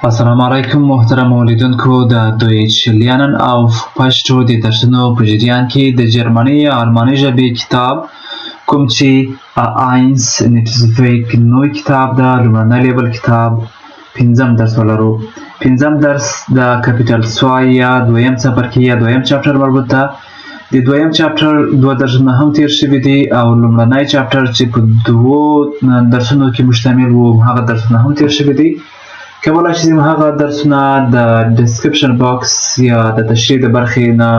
السلام علیکم محترم اولیدونکو د دویچ لرنن auf پښتو د درسونو په جریان کې د جرمني یا آلماني ژبې کتاب کوم چې آینس نیټسفیک نوې کتاب د لومړنی لیول کتاب پنځم درس ولرو. پنځم درس د کپیټل سوای یا دویم څپرکي یا دویم چاپټر مربوط ده. د دویم چاپټر دوه درسونه هم تیر شوي دي او لومړنی چاپټر چې په دوو درسونو کې مشتمل و هغه درسونه هم تیر شوي دي. کولای شئ هغه درسونه د ډسکرپشن باکس یا د تشریح د برخې نه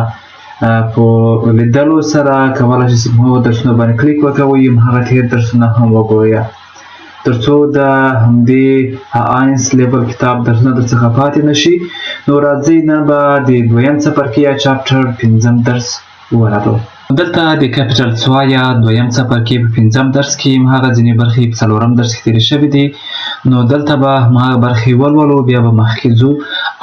په لیدلو سره کولای شئ هغه درسونه باندې کلیک وکوئ هغه تیر درسونه هم وګورئ ترڅو د همدې آینس لیول کتاب درسونه درڅخه پاتې نشي. نو راځئ نن به د دویم څپرکي یا چاپټر پنځم درس ولرو. دلته د کپیټل سوا یا دویم څپرکي په پنځم درس کې هغه ځینې برخې په څلورم درس کې تېرې شوي دي. نو دلته به هغه برخې ولولو بیا به مخکې ځو.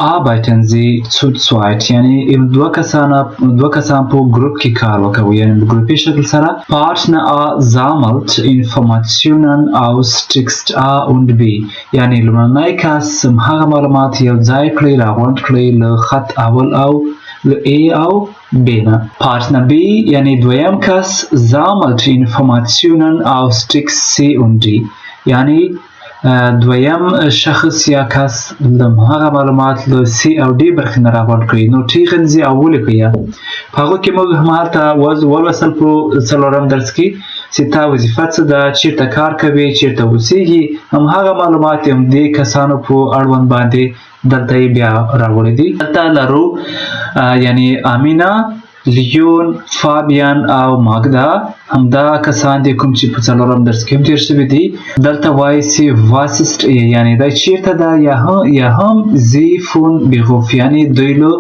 arbeiten Sie zu zweit یعنې دوه کسان په ګروپ کې کار وکوي یعنې په ګروپي شکل سره. Partner A sammelt Informationen aus Text A und B یعنې لومړنی کس هغه معلومات یو ځای کړي راغونډ کړي له خط اول او له A او B نه. Partner B یعنې دویم کس sammelt Informationen aus Text C und D یعنې دویم شخص یا کس هغه معلومات له C او D برخې نه راغونډ کړي. نو ټیغن زی او ولیکئ په هغو کې موږ همالته ولوستل په څلورم درس کې چې تا وظیفه څه ده چیرته کار کوي چیرته اوسیږي همهغه معلومات یې همدې کسانو په اړوند باندې دلته یې بیا راوړي دي. دلته لرو یعنې امینا لیون فابیان او ماګدا همدا کسان دي کوم چې په څلورم درس کې هم تیر شوي دي. دلته وایي چې واسست یعنې دا چیرته ده یا هم زی فون بیغوف یعنې دوی له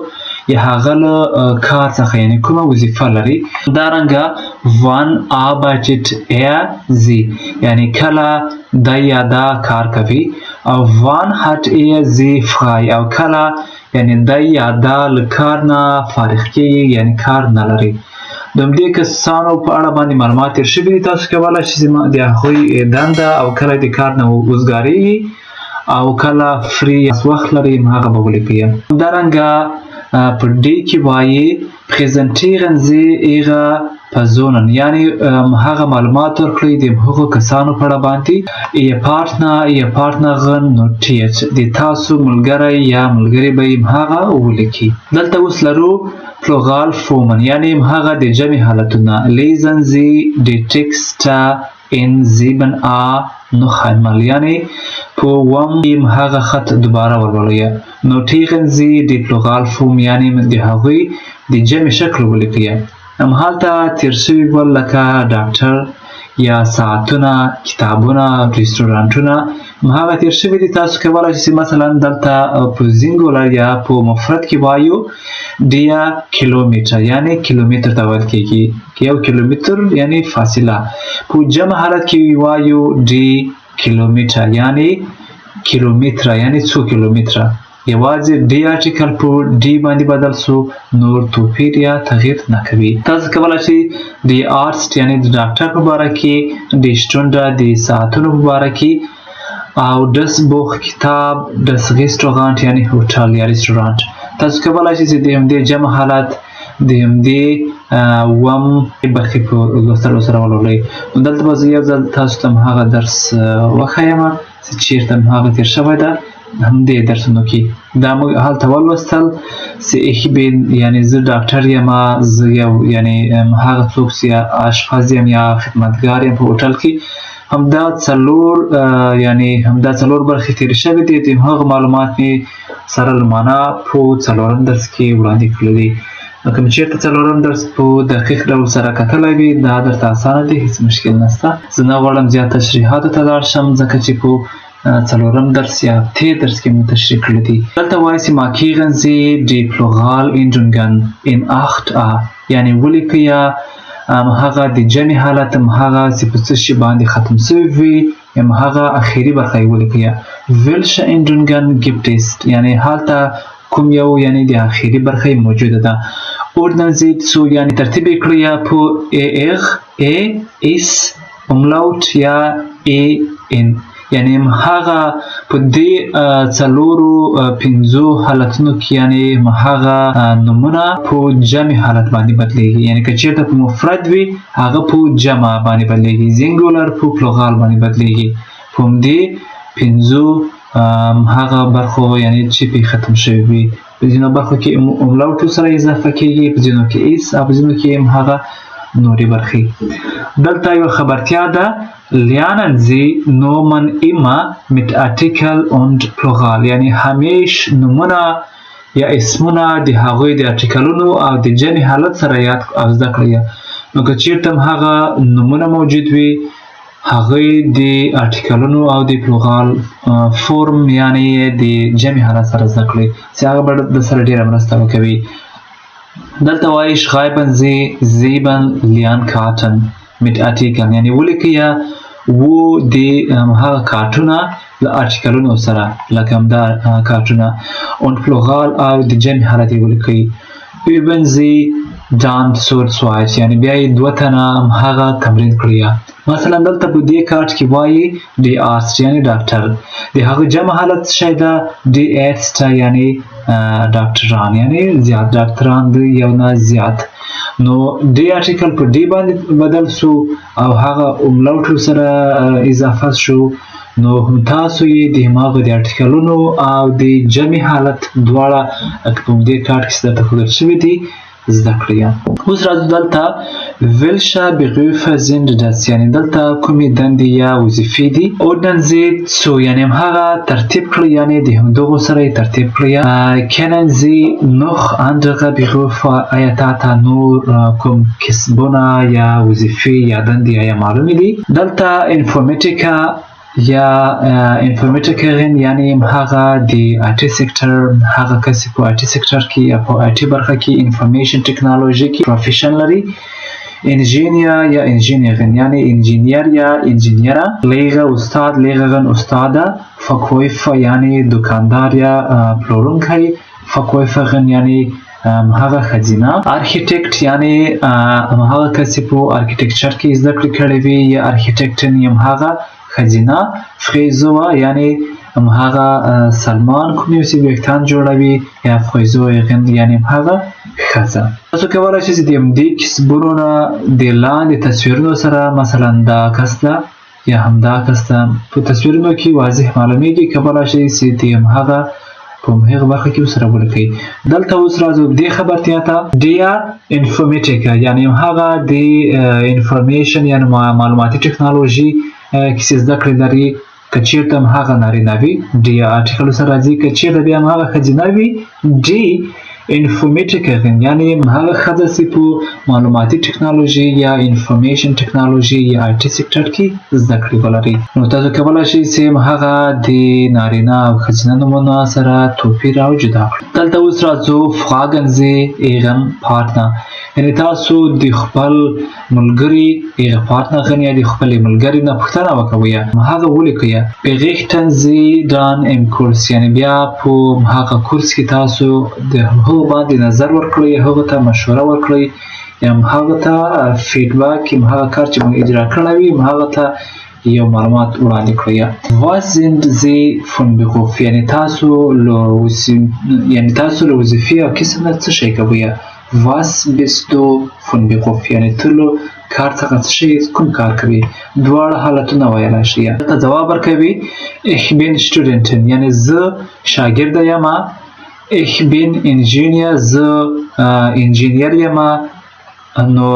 یا هغه له کار څخه یعنې کومه وظیفه لري. همدارنګه وان arbeitet زی یعنې کله دی یا دا کار کوي او وان hat زی frei او کله یعنې دی یا دا له کار نه فارغ کېږي یعنې کار نه لري. د همدې کسانو په اړه باندې معلومات تېر شوي دي. تاسو کولی شئ د هغوی دنده او کله د کار نه وزګارېږي او کله فری وخت لري هغه به ولیکئ. همدارنګه په ډي کې وایي پریزنټیرن زی ihre Personen یعنې هغه معلومات ورکړئ د هغو کسانو په اړه باندې ihr Partner ihr Partnerin notiert د تاسو ملګری یا ملګري به یې هغه ولیکي. دلته اوس لرو پلورال فورمن یعنې هغه د جمع حالتونه lesen Sie die Texte in 7a noch einmal یعنې په اووم هغه خط دوباره ولولئ. notieren Sie die پلورال فورم یعنې د هغوی د جمع شکل ولیکئ. همهالته تیر شوي ول لکه ډاکټر یا ساعتونه کتابونه ریسټورانټونه همهغه تیر شوي دي. تاسو کولی شئ مثلا دلته په زینګولر یا په مفرد کې وایو ډیا کیلومتر یعنې کیلومتر ته ویل کېږي یو کیلومتر یعنې فاصله. په جمع حالت کې وایو ډي کیلومتر یعنې کیلومتره یعنې څو کیلومتره. یوازې ډي آرټیکل په ډي باندې بدل سو نور توپیر یا تغییر نه کوي. تاسو کولی شئ د آرست یعنې د ډاکټر په باره کې د شټونډه د ساعتونو په باره کې او دس بوخ کتاب دس ریسټورانټ یعنې هوټل یا ریسټورانټ. تاسو کولی شئ چې د همدې جمع حالت د همدې اووم برخې په لوستلو سره ولولئ. دلته به زه یو ځل تاسو ته هغه درس وښیم چې چیرته هغه تیر شوی ده همدې درسونو کې. دا موږ هلته ولوستل چې ich bin یعنې زه ډاکټر یم زه یو یعنې هغه څوک چې اشپز یم یا خدمتګار یم په هوټل کې. همدا څلور یعنې همدا څلور برخې تېرې شوې دي. د هغه معلومات مې سره له معنا په څلورم درس کې وړاندې کړي دي. کوم چېرته څلورم درس په دقیق ډول سره کتلی وي دا درته اسانه دی هیڅ مشکل نشته. زه نه غواړم زیات تشریحاتو ته لاړ شم ځکه چې په څلورم درس یا تی درس کې مو تشریح کړي دي. دلته وایي چې markieren Sie die Pluralendungen in 8a یعنې ولیکئ هغه د جمع حالت هغه چې په څه شي باندې ختم شوي وي هغه اخري برخه یې ولیکئ. welche Endungen gibt es یعنې هلته کوم یو یعنې د اخري برخه یې موجوده ده. ordnen Sie zu یعنې ترتیب یې کړئ په er, e, is, umlaut یا e, in یعنی هغه په دې څلورو پنځو حالتونو کې یعنی هغه نومونه په جمع حالت باندې بدلیږي. یعنی که چیرته په مفرد وي هغه په جمع باندې بدلیږي، سینګولر په پلورال باندې بدلیږي. په دې پنځو هغه برخو یعنی چې په ختم شوی وي په ځینو برخو کې املاوټ سره اضافه کیږي، په ځینو کې ایس او په ځینو کې هغه نوري برخې. دلته یو خبرتیا ده lernen Sie Nomen immer mit Artikel und Plural، یعنی همیش نومونه یا اسمونه د هغوی د ارټیکلونو او د جمع حالت سره یاد او زده کړئ. نو که چیرته هغه نومونه موجود وي هغوی د ارټیکلونو او د پلورال فورم یعنی د جمع حالت سره زده کړئ چې هغه به د سره ډیره مرسته وکوي. دلته وایي schreiben Sie 7 Lernkarten mit Artikeln، یعنی ولیکئ و د هغه کارتونه له ارټیکلونو سره لکه همدا کارتونه und plural او د جمع حالت یې ولیکئ. üben Sie dann zu zweit، یعنی بیا یې دوه تنه هغه تمرین کړئ. مثلا دلته په دې کارت کې وایي د آرست یعنی ډاکټر، د هغه جمع حالت څه ده د ایرسټه یعنی ډاکټران، یعنی زیات ډاکټران د یو نه زیات. نو د ارټیکل په ډی باندې بدل شو او هغه املاوټ سره اضافه شو، نو تاسو یې د هماغه د ارټیکلونو او د جمع حالت دواړه په دې کارت کې ستاسو ښودل شوي دي زده کړئ. اوس راځو دلته welche Berufe sind das، یعنی دلته کومې دندې یا وظیفې دي. ordnen Sie zu، یعنی هغه ترتیب کړئ، یعنی د همدغو سره یې ترتیب کړئ. kennen Sie noch andere Berufe، آیا تاته نور کوم کسبونه یا وظیفې یا دندې آیا معلومې دي؟ دلته انفورمیټیکا یا انفورمیټیکرین یعنی هغه د آیټي سکتر هغه کس په آیټي سکتر کې یا په آیټي برخه کې انفارمیشن ټیکنالوژي کې پروفیشن لري. انجینیر یا انجینیرین یعنی انجینیر یا انجینیره. لیغه استاد لیغرن استاده. فکویفه یعنی دکاندار یا پلورونکی. فکویفرین یعنی هغه خزینه. ارکیټیکټ یعنی هغه کس په ارکیټیکچر کې زده کړې کړې وي یا ارکیټیکټن یم هغه خزینه. فریزوه یعنی هغه سلمان کومې چې ویښتان جوړوي یا فریزوه یعنی هغه ښځه. تاسو کولی شئ چې د همدې کسبونو نه د لاندې تصویرونو سره مثلا دا کس ده یا همدا کس ده په تصویرونو کې واضح معلومیږي، کولی شئ چې د همهغه په هغه برخه کې سره ولیکئ. دلته اوس راځو دې خبرتیا ته ډیا انفورمیټیکا یعنی هغه د انفارمیشن یعنی معلوماتي ټکنالوژي کې زده کړې لري. که چیرته هم هغه نارینه وي ډي ارټیکل سره راځي، که چیرته بیا هم هغه ښځینه وي ډي انفورمیټیکرین یعنی هغه ښځه چې په معلوماتي ټکنالوژي یا انفارمیشن ټکنالوژي یا آیټي سکتر کې زده کړې ولري. نو تاسو کولی شئ چې هغه د نارینه او ښځینه نومونو سره توپیر او جدا کړئ. دلته اوس راځو fragen Sie Ihren Partner، یعنی تاسو د خپل ملګري Ihren Partner یا د خپلې ملګرې نه پوښتنه وکوئ، هغه ولیکئ. berichten Sie dann im Kurs، یعنی بیا په هغه کورس کې تاسو د هغه باندې نظر ورکړئ، هغه ته مشوره ورکړئ یا هغه ته فیډبک هغه کار چې موږ اجرا کړی وي هغه ته یو معلومات وړاندې کړئ. was sind Sie von Beruf، یعنی تاسو له وظیفې او کسب نه څه شی کوئ. was bist du von Beruf، یعنی ته له کار څخه څه شی کوم کار کوي. دواړه حالتونه ویلی شئ. دلته ځواب ورکوي ich bin Studentin، یعنی زه شاګرده یم. ich bin Ingenieur، زه انجینیر یم. نو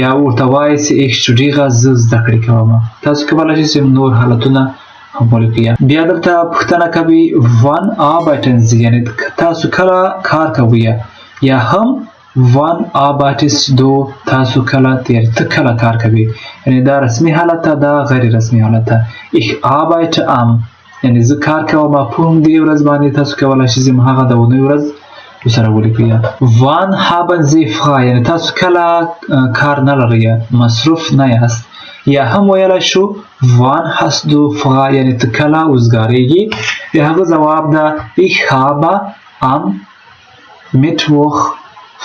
یا ورته وایي چې ich studiere، زه زده کړې کوم. تاسو کولی شئ چې نور حالتونه هم ولیکئ. بیا دلته پوښتنه کوي wann arbeiten Sie، یعنی تاسو کله کار کوئ، یا هم wann arbeitest du، تاسو کله ته کله کار کوئ. یعنی دا رسمي حالت ده، دا غیر رسمي حالت ده. ich arbeite am، یعنی زه کار کوم په همدې ورځ باندې. تاسو کولی شئ چې هغه د اونۍ ورځ سره ولیکئ. wann haben Sie frei، یعنی تاسو کله کار نه لرئ، مصروف نه یاست. یا هم ویلی شو wann hast du frei، یعنی ته کله وزګارېږي. د هغه ځواب ده ich habe am Mittwoch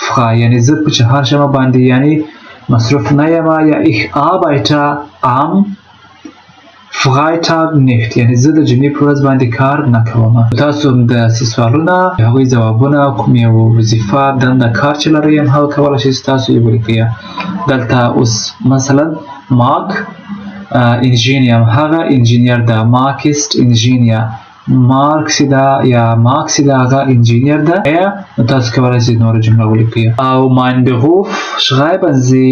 frei، یعنی زه په چهارشنبه باندې یعنی مصروف نه یم. یا ich arbeite am Freitag nicht یعنی زه د جمعې په ورځ باندې کار نه کوم. تاسو هم داسې سوالونه هغوی ځوابونه کوم یو وظیفه دنده کار چې لرئ هم هغه کولی شئ تاسو یې ولیکئ. دلته اوس مثلا ماک انجینیر هغه انجینیر ده، ماکست انجینیر، مارکس ده یا ماکس ده هغه انجینیر ده. تاسو کولی شئ نور جمله ولیکئ. او mein Beruf schreiben Sie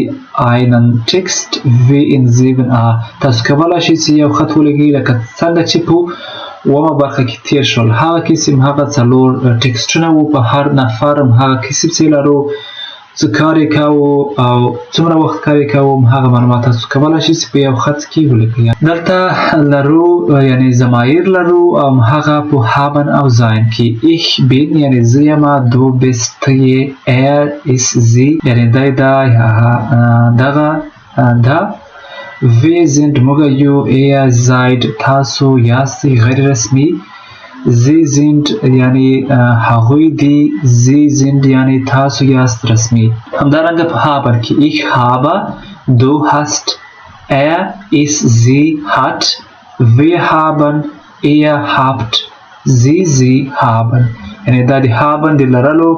einen Text wie in 7a. تاسو کولی شئ چې یو خط ولیکئ لکه څنګه چې په اومه برخه کې تیر شول. هغه قسم هغه 4 ټکسټونه وو، په هر نفر هم هغه قسم چې لرو، څه کار یې کوو او څومره وخت کار یې کوو، هغه معلومات تاسو کولی شئ چې په یو خط کې ولیکئ. دلته لرو یعنی ضمایر لرو او هغه په haben او sein کې ich bin یعنی زه یم، du bist یې، er ist sie یعنی دی ده یا دغه ده، wir sind موږ یو، ihr seid تاسو یاستئ غیر رسمي، Sie sind یعنی هغوی دی، Sie sind یعنی تاسو یاست رسمی. همدارنګه په haben کې ich habe، du hast، er ist، sie hat، wir haben، ihr habt، sie haben. یعنی دا د haben د لرلو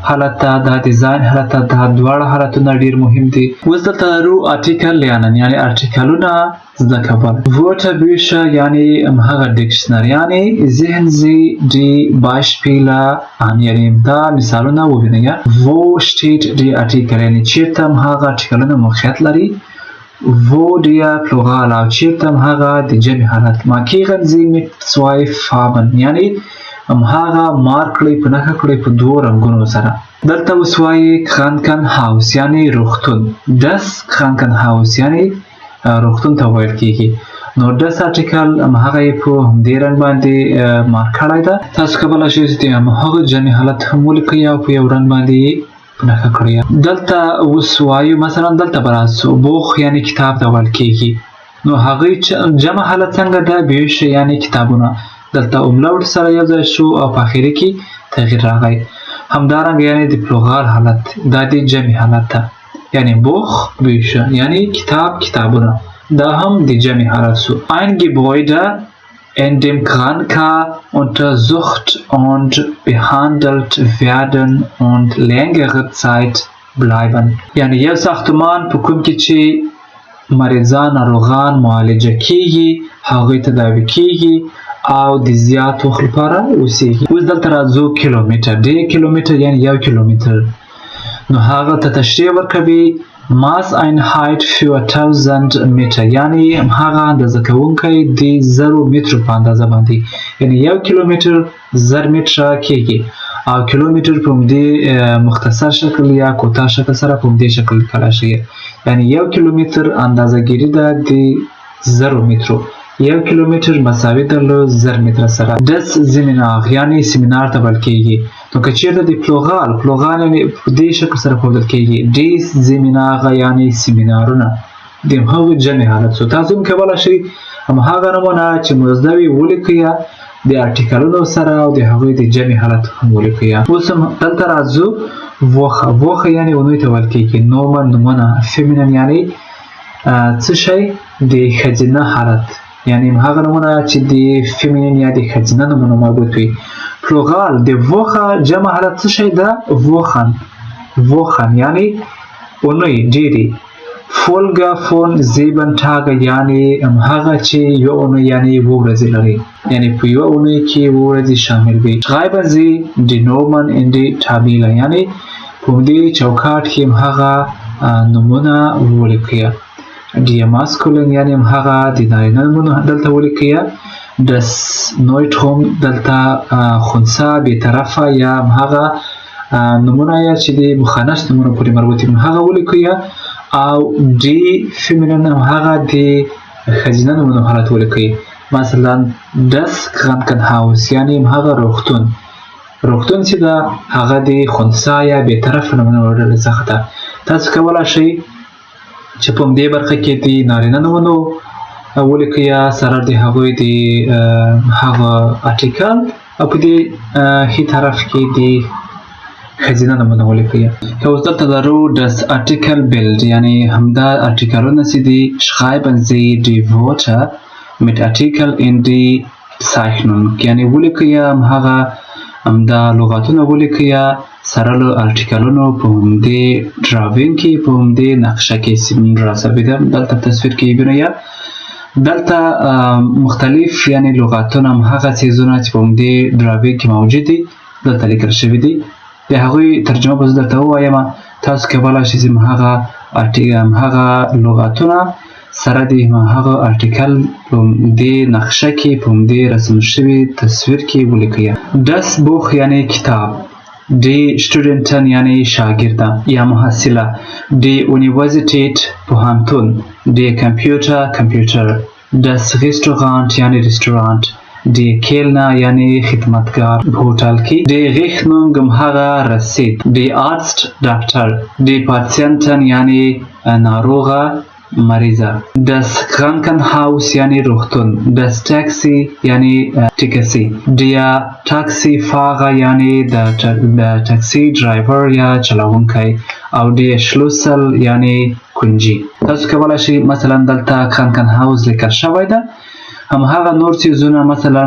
حالت ته، دا د sein حالت ته، دا دواړه حالتونه ډیر مهم دي. اوس دلته لرو article lernen یعنی ارټیکلونه زده کول. Wörterbücher یعنی هغه ډکشنری یعنی ذهن Sie die Beispiele an یعنی دا مثالونه ووینئ. Wo steht die Artikel یعنی چیرته هغه ارټیکلونه موقعیت لري. Wo der Plural او چیرته هغه د جمع حالت. Markieren Sie mit 2 Farben یعنی هغه مارک کړئ په نښه کړئ په 2 رنګونو سره. دلته اوس وایي Krankenhaus یعنی روغتون. Das Krankenhaus یعنی روغتون ته ویل کیږي. نو das article هغه یې په همدې رنګ باندې مارک کړی ده. تاسو کولی شئ چې هغه جمع حالت هم ولیکئ او په یو رنګ باندې نښه کړئ. دلته اوس وایو مثلا دلته به راسو بوخ یعنی کتاب ته ویل کیږي. نو هغې جمع حالت څنګه ده؟ بیوشه یعنی کتابونه. دلته املاوټ سره یو ځای شو او په اخري کې تغییر راغی. همدارنګه یعنی د پلوغال حالت دا د جمع حالت ده یعنی بوخ بیوشه یعنی کتاب کتابونه، دا هم د جمع حالت شو. Ein Gebäude in dem Kranker untersucht und behandelt werden und längere Zeit bleiben. یعنی یو ساختمان په کوم کې چې مریضان ناروغان معالجه کیږي، هغوی تداوي کیږي او د زیات وخت لپاره اوسیږي. اوس دلته راځو کیلومتر. د کیلومتر یعنی 1 کیلومتر. نو هغه ته تشریح ورکوي Maßeinheit für 1000 متر یعنی هغه اندازه کوونکی د 1000 مترو په اندازه باندې. یعنی 1 کیلومتر 1000 متره کیږي او کیلومتر په دې مختصر شکل یا کوتاه شکل سره په دې شکل لیکل شي. یعنی 1 کیلومتر اندازه ګیری ده د 1000 مترو. 1 کیلومتر مساوي ده له 1000 متره سره. Das Seminar یعنی سیمینار ته ویل کیږي. نو که چیرته د پلوغال یعنی په دې شکل سره ښودل کیږي. Dies Seminar یعنی سیمینارونه د هغو جمع حالت شو. تاسو هم کولی شئ هماغه نمونه چې مزده وي ولیکئ د ارټیکلونو سره او د هغوی د جمع حالت هم ولیکئ. اوس هم دلته راځو ووخه یعنی اونۍ ته ویل کیږي. نومن نومونه. فیمینن یعنی څه شی د ښځینه حالت یعنی هغه نمونه چې د فیمینین یا د ښځینه نومونه مربوط وي. پلوغال د ووخه جمع حالت څه شی ده؟ ووخن یعنی اونۍ ډیرې. Folge von 7 Tage یعنی هغه چې یو اونۍ یعنی 7 ورځې لري، یعنی په یو اونۍ کې 7 ورځې شامل وي. Schreiben Sie die Nomen in die Tabelle یعنی په دې چوکاټ کې هغه نومونه ولیکئ. Die Maskuline یعنی هغه د نارینه نومونه دلته ولیکئ. Das Neutrum دلته خنثی بیطرفه یا هغه نومونه یا چې د مخنث نومونه پورې مربوط دي هغه ولیکئ. او دی فیمینین هغه د ښځینه نومونو حالت ولیکئ. مثلا das Krankenhaus یعنی هغه روغتون چې ده هغه د خنثی یا بیطرفه نومونو ډلې څخه ده. تاسو کولی شئ چې په همدې برخه کې د نارینه نومونو ولیکئ سره د هغوی د هغه ارټیکل او په دې ښي طرف کې د ښځینه نومونه ولیکئ. اوس دلته لرو das Artikelbild یعنی همدا ارټیکلونه چې دي. Schreiben Sie die Wörter mit Artikel in die Zeichnung یعنی ولیکیا هغه همدا لغاتونه ولیکیا سره له ارټیکلونو په همدې ډراوینګ کې په همدې نقشه کې راسبیده دلته تصویر کې بینیا دلته مختلف یعنی لغاتونه هغه څیزونه چې په همدې ډراوینګ کې موجود دي دلته لیکل شوي دي د هغوی ترجمه به زه درته ووایم تاسو کولی شئ چې هغه لغاتونه سره د هغه ارټیکل په دې نقشه کې په دې رسم شوي تصویر کې ولیکئ. Das Buch یعنی کتاب، die Studentin یعنی شاگرده یا محصله، die Universität پوهنتون، die کامپیوتر، das Restaurant یعنی رستورانت، die Kellner یعنی خدمتگار هوټل کې، die Rechnung هغه رسید، die Arzt ډاکټر، die Patientin یعنی ناروغه مریضه، das Krankenhaus یعنی روغتون، das Taxi یعنی ټیکسی، der Taxifahrer یعنی د ټاکسي ډرایور یا چلوونکی او der Schlüssel یعنی کنجي. تاسو کولی شئ مثلا دلته Krankenhaus لیکل شوی ده، هماغه نور څیزونه مثلا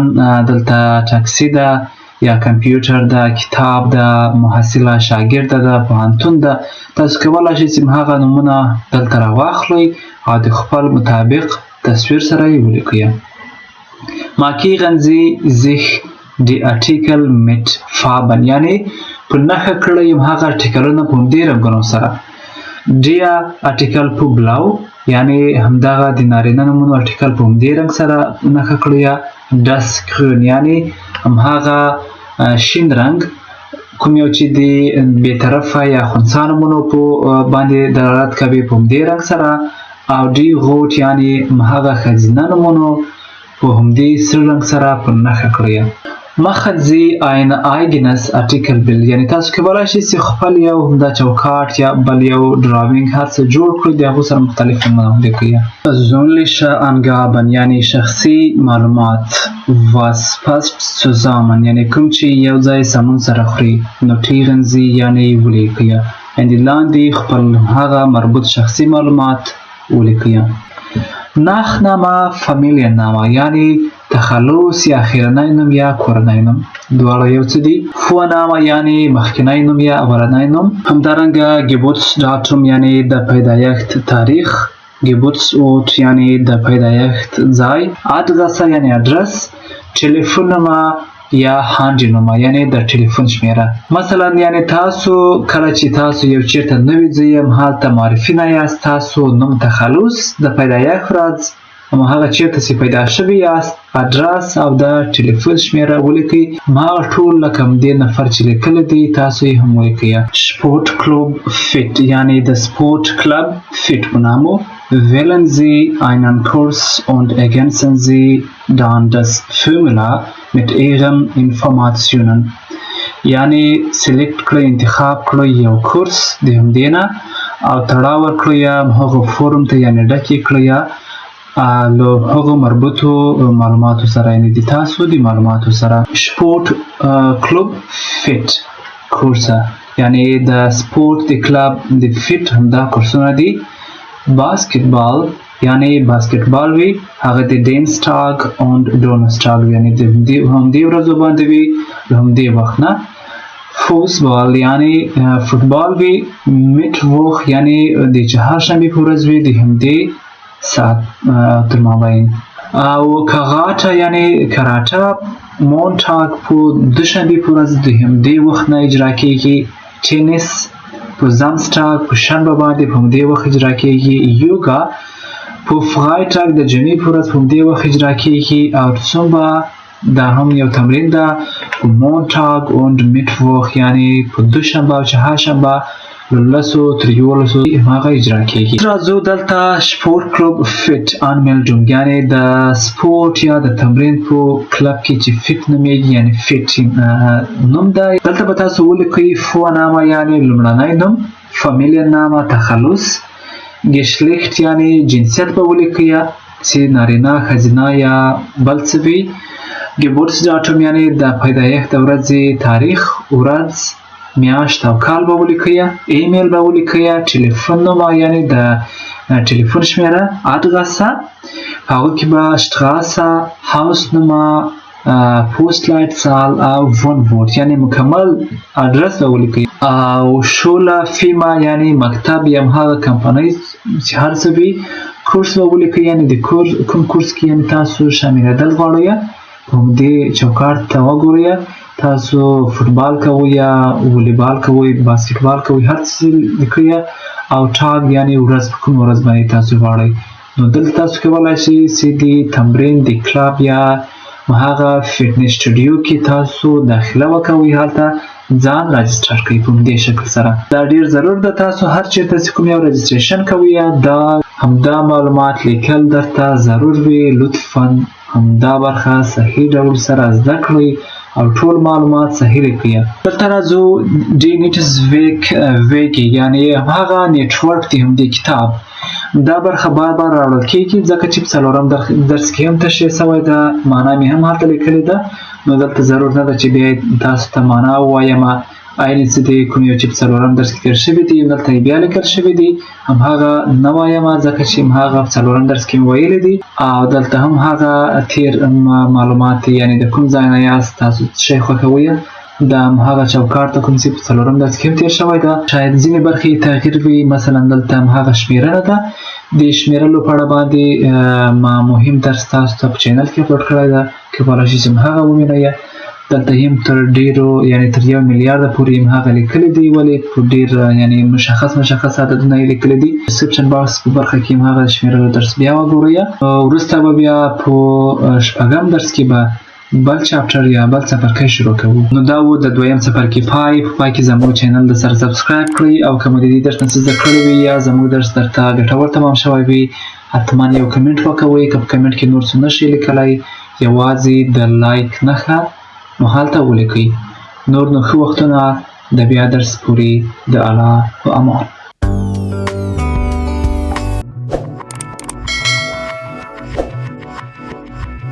دلته ټاکسي ده یا کمپیوټر ده، کتاب ده، محصله شاګرده ده، پوهنتون ده. تاسو کولی شئ چې هغه نومونه دلته راواخلئ او د خپل مطابق تصویر سره یې ولیکئ. Markieren Sie sich die Artikel mit Farben یعنی په نښه کړئ هغه ارټیکلونه په همدې رنګونو سره. Der Artikel په بلاو یعنی همدغه د نارینه نومونو ارټیکل په همدې رنګ سره نښه کړئ. Das Grün یعنی هماغه شین رنګ کوم یو چې د بېطرفه یا خنثی نومونو په باندې دلالت کوي په همدې رنګ سره. او die Rot یعنی هماغه ښځینه نومونو په همدې سره رنګ سره په نښه کړئ. Machen Sie ein eigenes Artikelbild یعنی تاسو کولی شئ چې خپل یو همدا چوکاټ یا بل یو ډراوینګ هر څه جوړ کړئ د هغو سره مختلف نومونه ولیکئ. Persönliche Angaben یعنی شخصي معلومات. Was passt zusammen یعنی کوم چې یو ځای سمون سره خوري. Notieren Sie یعنی ولیکئ یعنی لاندې خپل هغه مربوط شخصي معلومات ولیکئ. Nachname Familienname یعنی تخلص یا اخرنی نوم یا کورنی نوم دواړه یو څه دي. Vorname یعنی مخکینی نوم یا اولنی نوم. همدارنګه Geburtsdatum یعنی د پیدایښت تاریخ. Geburtsort یعنی د پیدایښت ځای. Adresse یعنی ادرس. Telefonnummer یا هاندینومه یعنی د ټلیفون شمیره. مثلا یعنی تاسو کله چې تاسو یو چیرته نوي ځای هلته معرفي نه یاست، تاسو نوم تخلص د پیدایښت ورځ هغه چیرته چې پیدا شوي یاست، ادرس او د ټلیفون شمیره ولیکئ. هماغه ټول لکه همدې نفر چې لیکلی دی تاسو یې هم ولیکئ. Sport Club Fit یعنی د سپورت کلب فیټ په نامو. Wählen Sie einen Kurs und ergänzen Sie dann das Formular mit Ihren Informationen یعنی سلیکټ کړئ انتخاب کړئ یو کورس د همدې نه او تړاو ورکړئ هغه فورم ته یعنی ډک یې کړئ له هغو مربوطو معلوماتو سره یعنی د تاسو د معلوماتو سره. Sport Club Fit کورسه یعنی د سپورت د کلب د فیټ همدا کورسونه دي. باسکتبال یعنی باسکتبال وي هغه د ډینسټاګ او ډونسټاګ یعنی د همدې ورځو باندې وي د همدې وخت نه. فوتبال یعنی فوتبال وي. میټوخ یعنی د چهارشنبې په ورځ وي د همدې ساعت تر مابین. او کاغاټه یعنی کراټه مونټاګ په دوشنبې په ورځ د همدې وخت نه اجرا کیږي. ټینس په زامستاګ په شنبه باندې په همدې وخت اجرا کیږي. یوګا په فرایټاګ د جمعې په ورځ په همدې وخت اجرا کیږي. او زومبا دا هم یو تمرین ده په مونټاګ او میټوخ یعنی په دوشنبه او چهارشنبه لسو تر یولسو هغه اجرا کیږي. راځو دلته سپورت کلب فیټ انمیلډوم یعنی د سپورت یا د تمرین په کلب کې چې فیټ نومیږي یعنی فیټ نوم ده. دلته به تاسو ولیکئ Vorname یعنی لومړنی نوم. Familienname تخلص. Geschlecht یعنی جنسیت به ولیکئ چې نارینه ښځینه یا بل څه وي. Geburtsdatum یعنی د پیدایښت د ورځې تاریخ، ورځ، میاشت او کال به ولیکئ. ایمیل به ولیکئ. ټلیفون نومه یعنی د ټلیفون شمیره. ادرسه هغه کې به Straße, Hausnummer, Postleitzahl او Wohnort یعنی مکمل ادرس به ولیکئ او Schule, Firma یعنی مکتب یا هغه کمپنۍ چې هر څه وي کورس به ولیکئ یعنی د کوم کورس کې یعنی تاسو شاملېدل غواړئ په همدې چوکاټ ته وګورئ تاسو فوتبال کوئ یا والیبال کوئ باسکټبال کوئ هر څه لیکئ او ټاګ یعنی ورځ په کوم ورځ باندې تاسو غواړئ نو دلته تاسو کولی شئ چې د تمرین د کلب یا هغه فټنس سټوډیو کې تاسو داخله وکوئ هلته ځان راجسټر کړئ په همدې شکل سره دا ډیر ضرور ده تاسو هر چیرته چې کوم یو رجسټریشن کوئ دا همدا معلومات لیکل درته ضرور وي لطفا همدا برخه صحیح ډول سره زده کړئ او ټول معلومات صحیح لیکئ دلته راځو د نیټزویک یعنی هغه نیټورک دی همدې کتاب دا برخه بار راوړل کېږي ځکه چې په څلورم درس کې هم تشریح شوی ده معنا مې هم هلته لیکلې ده نو دلته ضرور نه ده چې بیا تاسو ته معنا ووایم عین څه دی کوم یو چې په څلورم درس کې تېر شوي دي دلته یې بیا لیکل شوي دي همهغه نه وایم ځکه چې همهغه په څلورم درس کې مې ویلي دي او دلته هم هغه تېر معلومات یعنی د کوم ځای نه یاست تاسو څه شی خوښوئ دا همهغه چوکاټ ته کوم چې په څلورم درس کې هم تېر شوی ده شاید ځینې برخې تغییر وي مثلا دلته همهغه شمېرنه ده د شمېرلو په اړه باندې ما مهم درس تاسو ته په چینل کې اپلوډ کړی ده کولی شئ چې همهغه ووینئ دلته هم تر ډېرو یعنی تر 1 میلیارده پورې همهغه لیکلي دي ولې په ډېر یعنی مشخص عددونه یې لیکلي دي ډسکرپشن باکس په برخه کې همهغه شمېرلو درس بیا وګورئ وروسته به بیا په شپږم درس کې به بل چاپټر یا بل څپرکی شروع کوو نو دا و د دویم څپرکي پای کې زموږ چینل د سره سبسکرایب کړئ او که مو د دې درس نه څه زده کړی وي یا زموږ درس درته ګټور تمام شوی وي حتما یو کمنټ وکوئ که په کمنټ کې نور څه نشئ لیکلی یوازې د لایک نښه نو هلته ولیکئ نور نو ښه وختونه د بیا درس پورې د الله په امان